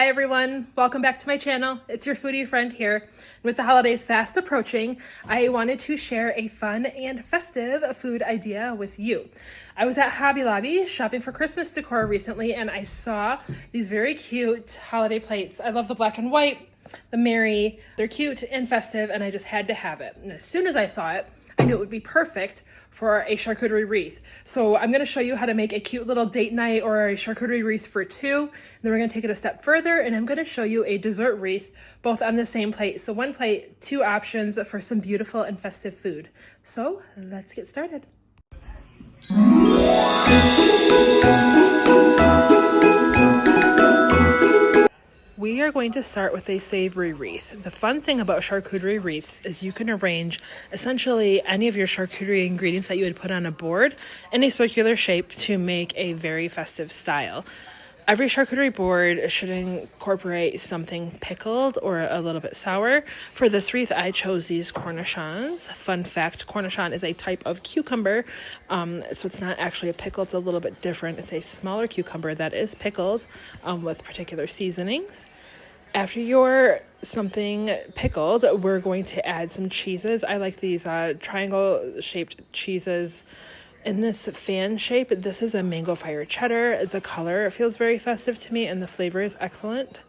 Hi everyone, welcome back to my channel. It's your foodie friend here. With the holidays fast approaching, I wanted to share a fun and festive food idea with you. I was at Hobby Lobby shopping for Christmas decor recently and I saw these very cute holiday plates. I love the black and white, the merry, they're cute and festive and I just had to have it. And as soon as I saw it, I knew it would be perfect for a charcuterie wreath. So I'm gonna show you how to make a cute little date night or a charcuterie wreath for two. And then we're gonna take it a step further and I'm gonna show you a dessert wreath, both on the same plate. So one plate, two options for some beautiful and festive food. So let's get started. We are going to start with a savory wreath. The fun thing about charcuterie wreaths is you can arrange essentially any of your charcuterie ingredients that you would put on a board in a circular shape to make a very festive style. Every charcuterie board should incorporate something pickled or a little bit sour. For this wreath, I chose these cornichons. Fun fact, cornichon is a type of cucumber, so it's not actually a pickle, it's a little bit different. It's a smaller cucumber that is pickled with particular seasonings. After your something pickled, we're going to add some cheeses. I like these triangle-shaped cheeses. In this fan shape, this is a mango fire cheddar. The color feels very festive to me and the flavor is excellent.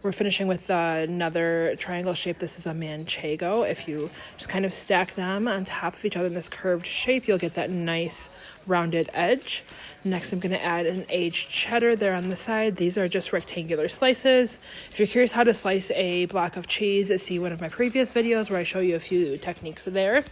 We're finishing with another triangle shape. This is a manchego. If you just kind of stack them on top of each other in this curved shape, you'll get that nice rounded edge. Next, I'm going to add an aged cheddar there on the side. These are just rectangular slices. If you're curious how to slice a block of cheese, see one of my previous videos where I show you a few techniques there.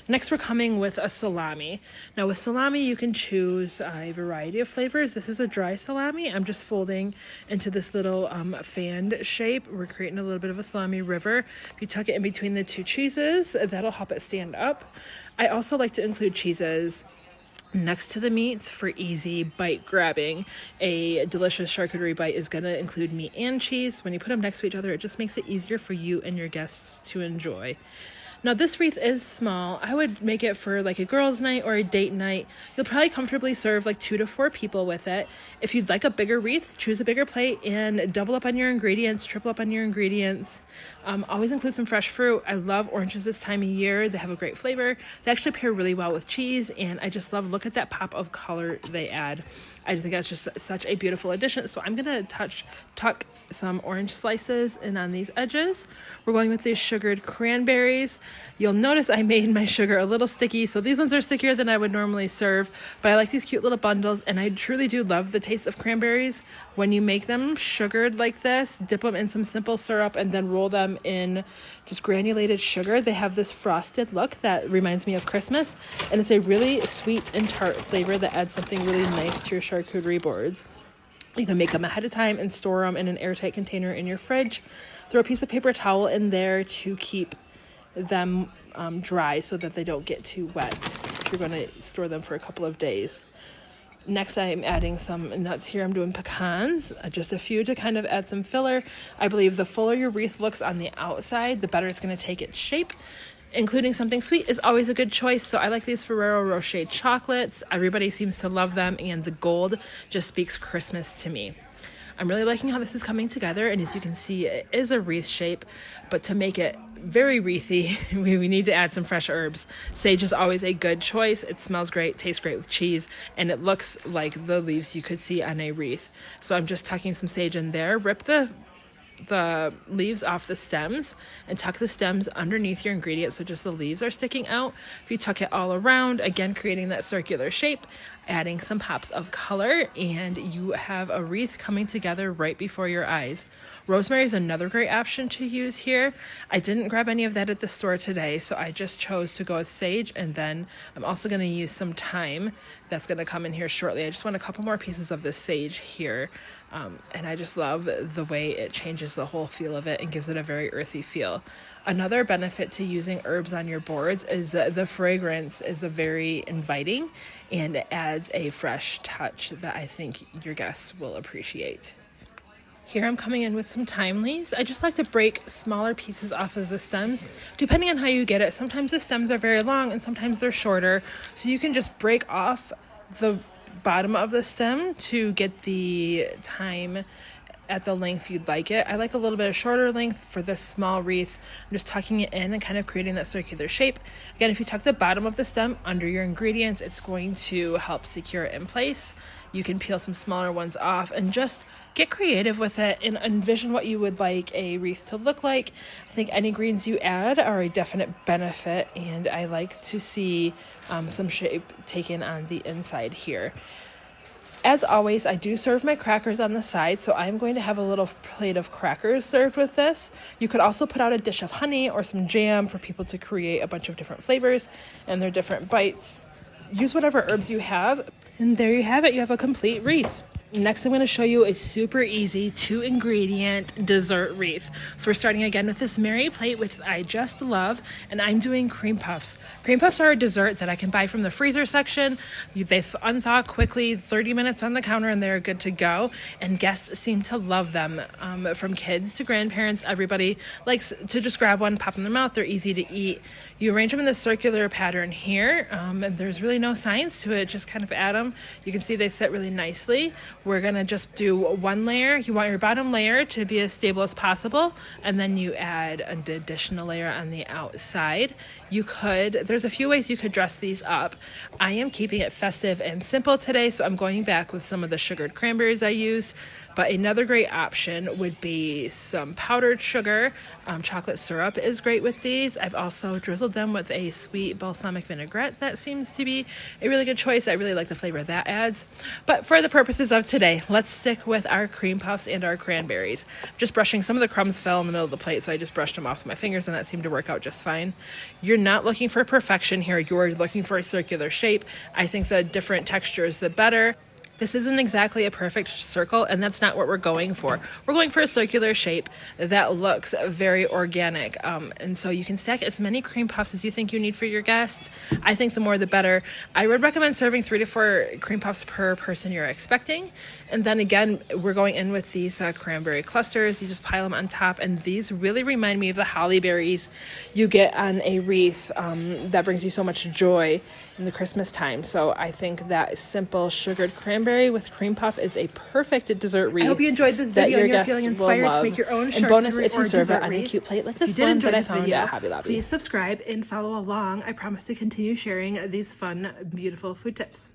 Next, we're coming with a salami. Now with salami, you can choose a variety of flavors. This is a dry salami. I'm just folding into this little fanned shape. We're creating a little bit of a salami river. If you tuck it in between the two cheeses, that'll help it stand up. I also like to include cheeses next to the meats for easy bite grabbing. A delicious charcuterie bite is going to include meat and cheese. When you put them next to each other, it just makes it easier for you and your guests to enjoy. Now this wreath is small. I would make it for like a girls' night or a date night. You'll probably comfortably serve like 2 to 4 people with it. If you'd like a bigger wreath, choose a bigger plate and double up on your ingredients, triple up on your ingredients. Always include some fresh fruit. I love oranges this time of year. They have a great flavor. They actually pair really well with cheese and I just look at that pop of color they add. I think that's just such a beautiful addition. So I'm gonna tuck some orange slices in on these edges. We're going with these sugared cranberries. You'll notice I made my sugar a little sticky, so these ones are stickier than I would normally serve, but I like these cute little bundles, and I truly do love the taste of cranberries. When you make them sugared like this, dip them in some simple syrup and then roll them in just granulated sugar. They have this frosted look that reminds me of Christmas, and it's a really sweet and tart flavor that adds something really nice to your charcuterie boards. You can make them ahead of time and store them in an airtight container in your fridge. Throw a piece of paper towel in there to keep them dry so that they don't get too wet if you're going to store them for a couple of days. Next, I'm adding some nuts here. I'm doing pecans, just a few to kind of add some filler. I believe the fuller your wreath looks on the outside, the better it's going to take its shape. Including something sweet is always a good choice, so I like these Ferrero Rocher chocolates. Everybody seems to love them, and the gold just speaks Christmas to me. I'm really liking how this is coming together, and as you can see, it is a wreath shape, but to make it very wreathy, we need to add some fresh herbs. Sage is always a good choice. It smells great, tastes great with cheese, and it looks like the leaves you could see on a wreath. So I'm just tucking some sage in there. Rip the leaves off the stems and tuck the stems underneath your ingredients so just the leaves are sticking out. If you tuck it all around, again creating that circular shape, adding some pops of color, and you have a wreath coming together right before your eyes. Rosemary is another great option to use here. I didn't grab any of that at the store today, so I just chose to go with sage, and then I'm also going to use some thyme that's going to come in here shortly. I just want a couple more pieces of this sage here, and I just love the way it changes the whole feel of it and gives it a very earthy feel. Another benefit to using herbs on your boards is the fragrance is very inviting and it adds a fresh touch that I think your guests will appreciate. Here I'm coming in with some thyme leaves. I just like to break smaller pieces off of the stems, depending on how you get it. Sometimes the stems are very long and sometimes they're shorter, so you can just break off the bottom of the stem to get the thyme at the length you'd like it. I like a little bit of shorter length for this small wreath. I'm just tucking it in and kind of creating that circular shape. Again, if you tuck the bottom of the stem under your ingredients, it's going to help secure it in place. You can peel some smaller ones off and just get creative with it and envision what you would like a wreath to look like. I think any greens you add are a definite benefit, and I like to see some shape taken on the inside here. As always, I do serve my crackers on the side, so I'm going to have a little plate of crackers served with this. You could also put out a dish of honey or some jam for people to create a bunch of different flavors and their different bites. Use whatever herbs you have, and there you have it. You have a complete wreath. Next, I'm going to show you a super easy 2-ingredient dessert wreath. So we're starting again with this Mary plate, which I just love, and I'm doing cream puffs. Cream puffs are a dessert that I can buy from the freezer section. They unthaw quickly, 30 minutes on the counter, and they're good to go. And guests seem to love them. From kids to grandparents, everybody likes to just grab one, pop in their mouth. They're easy to eat. You arrange them in this circular pattern here, and there's really no science to it. Just kind of add them. You can see they sit really nicely. We're going to just do one layer. You want your bottom layer to be as stable as possible, and then you add an additional layer on the outside. There's a few ways you could dress these up. I am keeping it festive and simple today, so I'm going back with some of the sugared cranberries I used. But another great option would be some powdered sugar. Chocolate syrup is great with these. I've also drizzled them with a sweet balsamic vinaigrette. That seems to be a really good choice. I really like the flavor that adds. But for the purposes of today, let's stick with our cream puffs and our cranberries. Just brushing, some of the crumbs fell in the middle of the plate, so I just brushed them off with my fingers, and that seemed to work out just fine. You're not looking for perfection here. You're looking for a circular shape. I think the different textures, the better. This isn't exactly a perfect circle, and that's not what we're going for. We're going for a circular shape that looks very organic. And so you can stack as many cream puffs as you think you need for your guests. I think the more the better. I would recommend serving 3 to 4 cream puffs per person you're expecting. And then again, we're going in with these cranberry clusters. You just pile them on top, and these really remind me of the holly berries you get on a wreath that brings you so much joy in the Christmas time. So I think that simple sugared cranberry with cream puff is a perfect dessert wreath. I hope you enjoyed this that video your and you're guests feeling will inspired love. to make your own And bonus charcuterie if you or serve it dessert on a wreath. cute plate like If you this did one enjoy that I this found video, at Hobby Lobby. please subscribe and follow along. I promise to continue sharing these fun, beautiful food tips.